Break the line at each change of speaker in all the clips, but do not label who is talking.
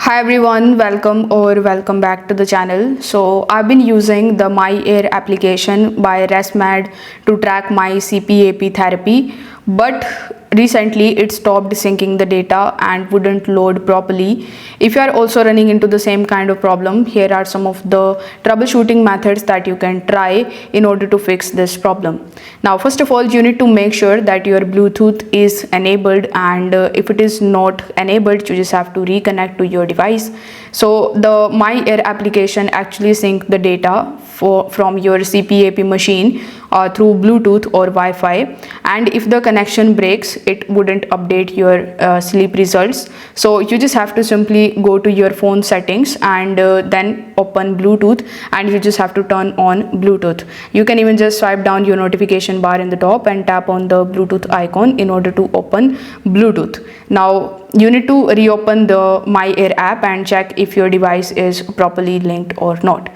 Hi everyone, welcome back to the channel. So I've been using the myAir application by ResMed to track my CPAP therapy, but recently it stopped syncing the data and wouldn't load properly. If you are also running into the same kind of problem, here are some of the troubleshooting methods that you can try in order to fix this problem. Now first of all, you need to make sure that your Bluetooth is enabled, and if it is not enabled, you just have to reconnect to your device. So the myAir application actually sync the data from your CPAP machine through Bluetooth or Wi-Fi, and if the connection breaks, it wouldn't update your sleep results. So you just have to simply go to your phone settings and then open Bluetooth, and you just have to turn on Bluetooth. You can even just swipe down your notification bar in the top and tap on the Bluetooth icon in order to open Bluetooth. Now you need to reopen the myAir app and check if your device is properly linked or not.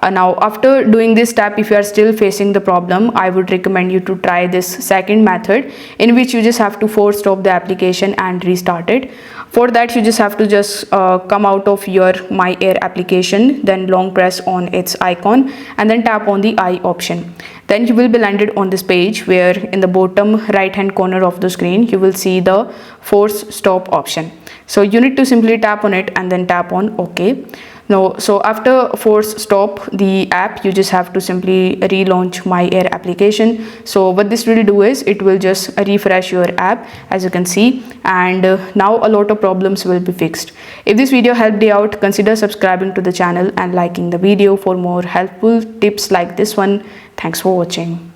Now after doing this step, if you are still facing the problem, I would recommend you to try this second method, in which you just have to force stop the application and restart it. For that, you just have to come out of your myAir application, then long press on its icon and then tap on the I option. Then you will be landed on this page where in the bottom right hand corner of the screen you will see the force stop option. So you need to simply tap on it and then tap on OK. Now, so after force stop the app, you just have to simply relaunch myAir application. So what this will do is it will just refresh your app, as you can see, and now a lot of problems will be fixed. If this video helped you out, consider subscribing to the channel and liking the video for more helpful tips like this one. Thanks for watching.